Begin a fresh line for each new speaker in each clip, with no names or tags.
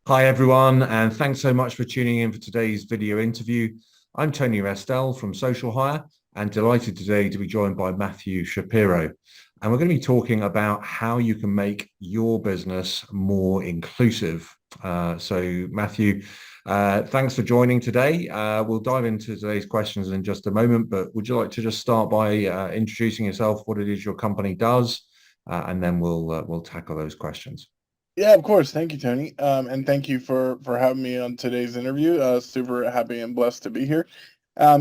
Hi, everyone, and thanks so much for tuning in for today's video interview. I'm Tony Restell from Social Hire and delighted today to be joined by Matthew Shapiro. And we're going to be talking about how you can make your business more inclusive. Matthew, thanks for joining today. We'll dive into today's questions in just a moment, but would you like to just start by introducing yourself, what it is your company does, and then we'll tackle those questions.
Yeah, of course. Thank you, Tony. And thank you for having me on today's interview. Super happy and blessed to be here.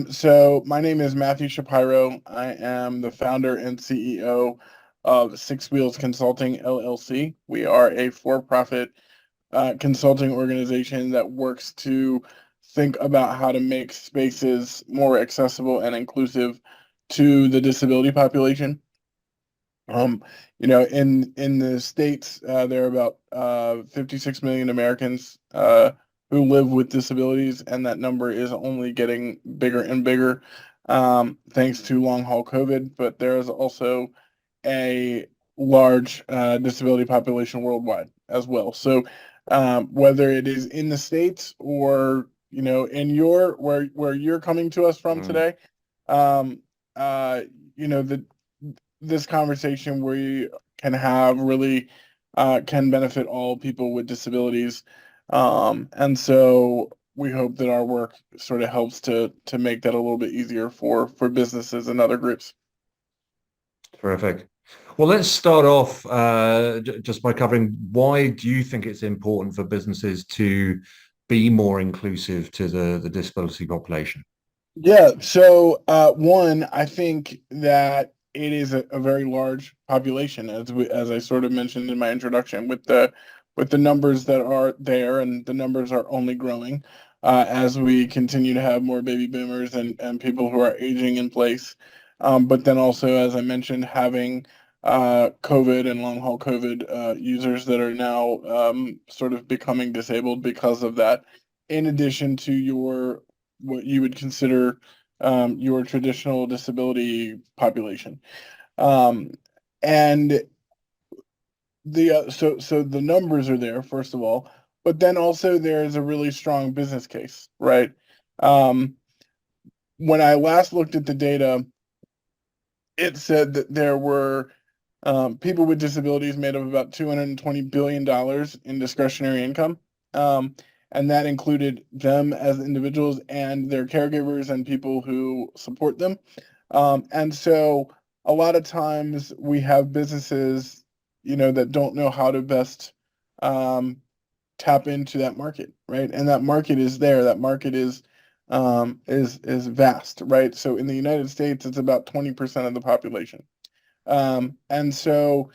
So my name is Matthew Shapiro. I am the founder and CEO of Six Wheels Consulting LLC. We are a for-profit consulting organization that works to think about how to make spaces more accessible and inclusive to the disability population. Um, in the States, there are about 56 million Americans who live with disabilities, and that number is only getting bigger and bigger thanks to long haul COVID. But there is also a large disability population worldwide as well. So whether it is in the States or in your where you're coming to us from
Mm.
today, um, the this conversation we can have really can benefit all people with disabilities. And so we hope that our work sort of helps to make that a little bit easier for businesses and other groups.
Terrific. Well, let's start off just by covering why do you think it's important for businesses to be more inclusive to the disability population?
Yeah, so one, I think that it is a very large population, as I sort of mentioned in my introduction, with the numbers that are there, and the numbers are only growing as we continue to have more baby boomers and people who are aging in place. But then also, as I mentioned, having COVID and long haul COVID users that are now sort of becoming disabled because of that, in addition to your what you would consider your traditional disability population. Um, and so the numbers are there, first of all, but then also there is a really strong business case, right? Um, when I last looked at the data, it said that there were people with disabilities made up about $220 billion in discretionary income. Um, and that included them as individuals and their caregivers and people who support them. And so a lot of times we have businesses, that don't know how to best um, tap into that market, right? And that market is there. That market is vast, right? So in the United States, it's about 20% of the population. And so,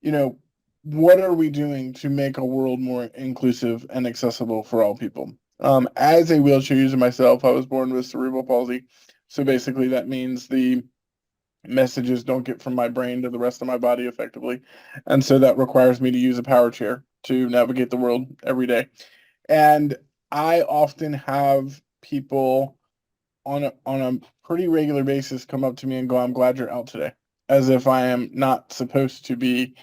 you know, what are we doing to make a world more inclusive and accessible for all people? As a wheelchair user myself, I was born with cerebral palsy. So basically, that means the messages don't get from my brain to the rest of my body effectively. And so that requires me to use a power chair to navigate the world every day. And I often have people on a pretty regular basis come up to me and go, "I'm glad you're out today," as if I am not supposed to be,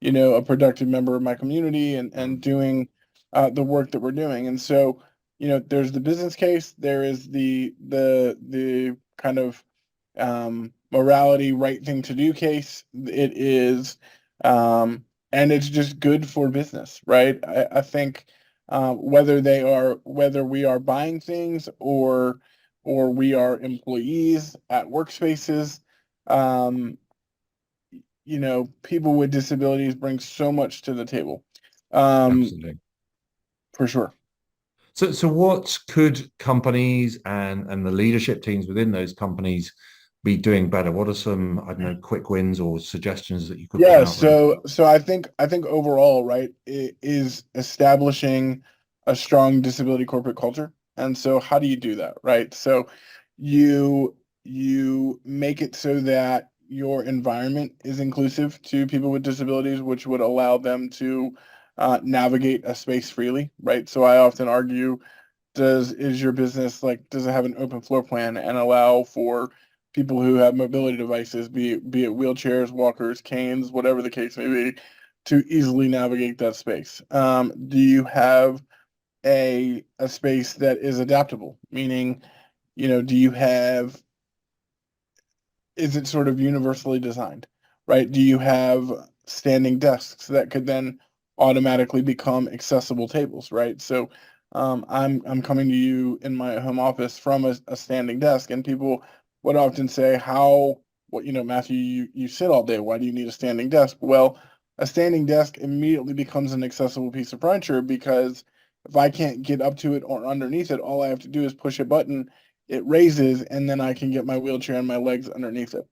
a productive member of my community and doing the work that we're doing. And so, there's the business case, there is the kind of morality, right thing to do case. It is, and it's just good for business, right? I think whether we are buying things or we are employees at workspaces. Um, People with disabilities bring so much to the table, um,
Absolutely.
for sure.
So what could companies and the leadership teams within those companies be doing better? What are some, I don't know, quick wins or suggestions that you could put
Yeah,
out there?
so I think overall, right, it is establishing a strong disability corporate culture. And so how do you do that, right? So you make it so that your environment is inclusive to people with disabilities, which would allow them to navigate a space freely, right? So I often argue, is your business like, does it have an open floor plan and allow for people who have mobility devices, be it wheelchairs, walkers, canes, whatever the case may be, to easily navigate that space? Do you have a space that is adaptable? Meaning, do you have, is it sort of universally designed, right? Do you have standing desks that could then automatically become accessible tables, right? So I'm coming to you in my home office from a standing desk, and people would often say, "How, Matthew, you sit all day. Why do you need a standing desk?" Well, a standing desk immediately becomes an accessible piece of furniture because if I can't get up to it or underneath it, all I have to do is push a button, it raises, and then I can get my wheelchair and my legs underneath it.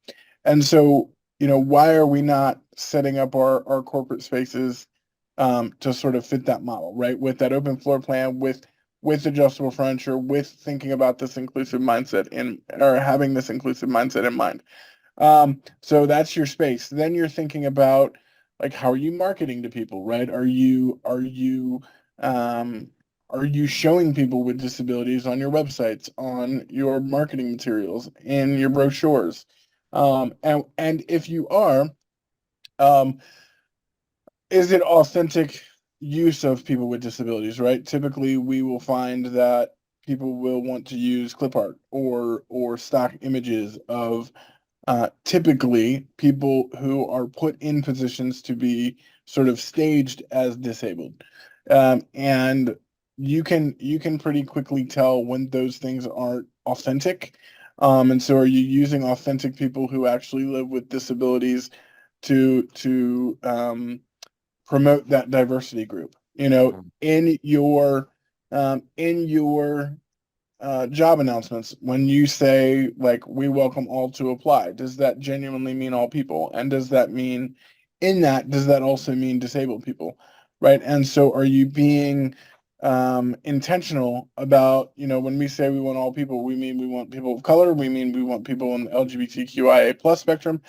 And so, why are we not setting up our corporate spaces to sort of fit that model, right? With that open floor plan, with adjustable furniture, with thinking about this inclusive mindset and or having this inclusive mindset in mind. So that's your space. Then you're thinking about, like, how are you marketing to people, right? Um, are you showing people with disabilities on your websites, on your marketing materials, in your brochures? And if you are, um, is it authentic use of people with disabilities, right? Typically, we will find that people will want to use clip art or stock images of typically people who are put in positions to be sort of staged as disabled. And you can pretty quickly tell when those things aren't authentic. And so are you using authentic people who actually live with disabilities to promote that diversity group?
Mm.
In your job announcements, when you say, like, we welcome all to apply, does that genuinely mean all people? And does that also mean disabled people? Right. And so are you being intentional about, when we say we want all people, we mean we want people of color, we mean we want people in the LGBTQIA plus spectrum,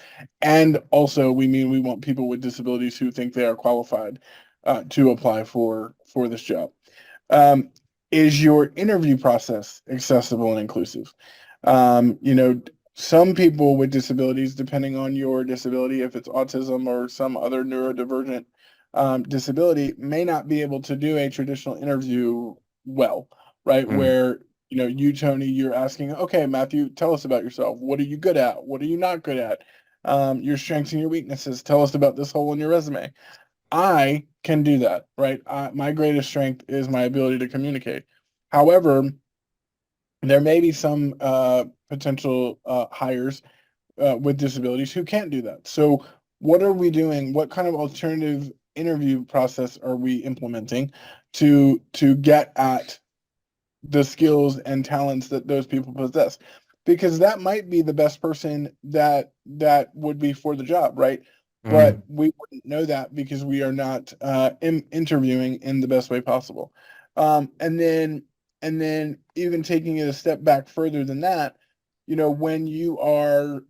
and also we mean we want people with disabilities who think they are qualified to apply for this job. Um, is your interview process accessible and inclusive? Um, you know, some people with disabilities, depending on your disability, if it's autism or some other neurodivergent disability, may not be able to do a traditional interview well, right?
Mm.
Where, you, Tony, you're asking, okay, Matthew, tell us about yourself. What are you good at? What are you not good at? Your strengths and your weaknesses. Tell us about this hole in your resume. I can do that, right? My greatest strength is my ability to communicate. However, there may be some potential hires with disabilities who can't do that. So, what are we doing? What kind of alternative interview process are we implementing to get at the skills and talents that those people possess? Because that might be the best person that would be for the job, right? But
Mm.
we wouldn't know that because we are not interviewing in the best way possible. And then even taking it a step back further than that, when you are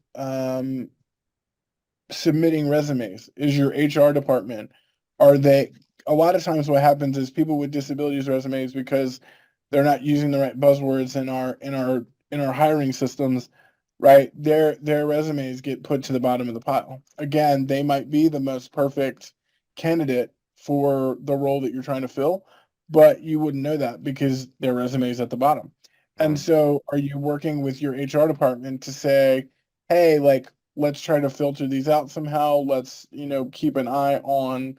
submitting resumes, is your HR department, are they, a lot of times what happens is people with disabilities resumes, because they're not using the right buzzwords in our hiring systems, right? Their resumes get put to the bottom of the pile. Again, they might be the most perfect candidate for the role that you're trying to fill, but you wouldn't know that because their resume is at the bottom. And
Mm.
so are you working with your HR department to say, hey, like, let's try to filter these out somehow. Let's, keep an eye on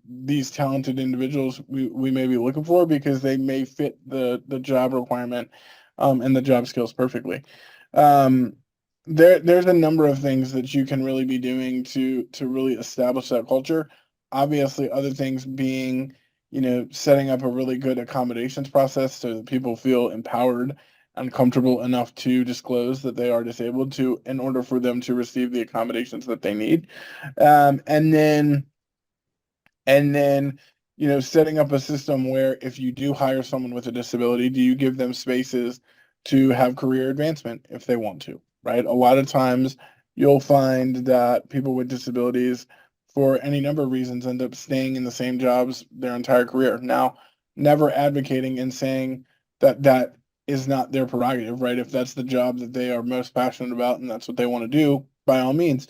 these talented individuals we may be looking for because they may fit the job requirement and the job skills perfectly. Um, there's a number of things that you can really be doing to really establish that culture. Obviously, other things being, setting up a really good accommodations process so that people feel empowered and comfortable enough to disclose that they are disabled to in order for them to receive the accommodations that they need. And then setting up a system where if you do hire someone with a disability, do you give them spaces to have career advancement if they want to, right? A lot of times you'll find that people with disabilities, for any number of reasons, end up staying in the same jobs their entire career. Now, never advocating and saying that that is not their prerogative, right? If that's the job that they are most passionate about and that's what they want to do, by all means.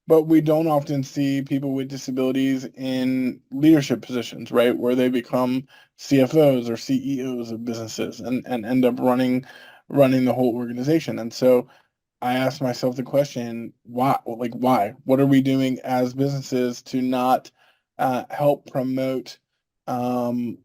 but we don't often see people with disabilities in leadership positions, right? Where they become CFOs or CEOs of businesses and end up running the whole organization. And so I asked myself the question, why? Like, why? What are we doing as businesses to not help promote um,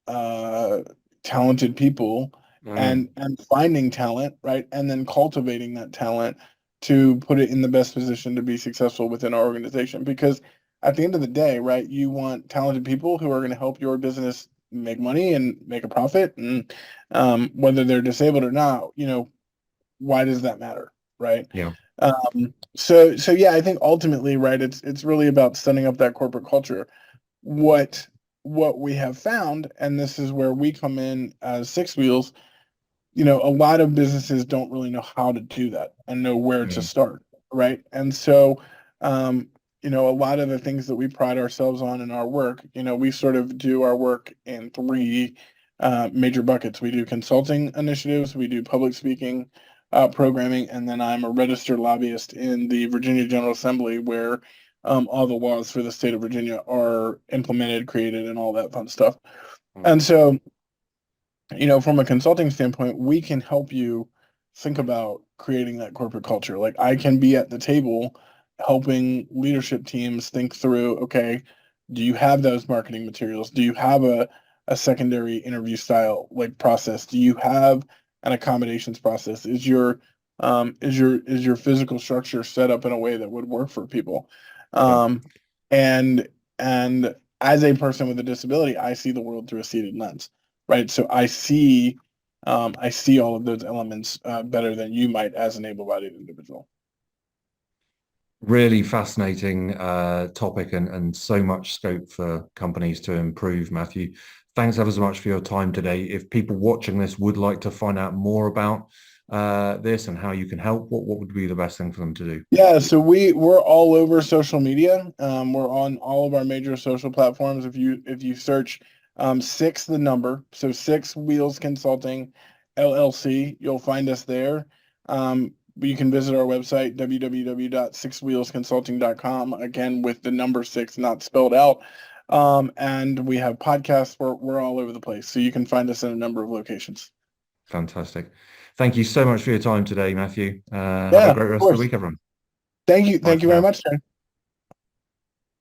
uh, talented people
Mm,
and finding talent, right? And then cultivating that talent to put it in the best position to be successful within our organization. Because at the end of the day, right, you want talented people who are going to help your business make money and make a profit. And whether they're disabled or not, why does that matter, right?
yeah.
So yeah, I think ultimately, right, it's really about setting up that corporate culture. What what we have found, and this is where we come in as Six Wheels, a lot of businesses don't really know how to do that and know where to
Mm,
start, right? And so, um, a lot of the things that we pride ourselves on in our work, we sort of do our work in three major buckets. We do consulting initiatives, we do public speaking, programming, and then I'm a registered lobbyist in the Virginia General Assembly, where all the laws for the state of Virginia are implemented, created, and all that fun stuff.
mm,
And so, from a consulting standpoint, we can help you think about creating that corporate culture. Like I can be at the table helping leadership teams think through, okay, do you have those marketing materials? Do you have a secondary interview style like process? Do you have an accommodations process? Is your physical structure set up in a way that would work for people?
yeah.
Um, and and as a person with a disability, I see the world through a seated lens, right? So I see all of those elements better than you might as an able-bodied individual.
Really fascinating topic and so much scope for companies to improve, Matthew. Thanks ever so much for your time today. If people watching this would like to find out more about this and how you can help, what would be the best thing for them to do?
Yeah, so we're all over social media. We're on all of our major social platforms. If you search six the number, so Six Wheels Consulting LLC, you'll find us there. You can visit our website www.sixwheelsconsulting.com, again with the number six not spelled out. And we have podcasts. We're all over the place, so you can find us in a number of locations.
Fantastic. Thank you so much for your time today, Matthew. Have a
Yeah,
great
of
rest of the
course.
week, everyone.
Thank you.
Bye
Thank
for
you very
now.
much, sir.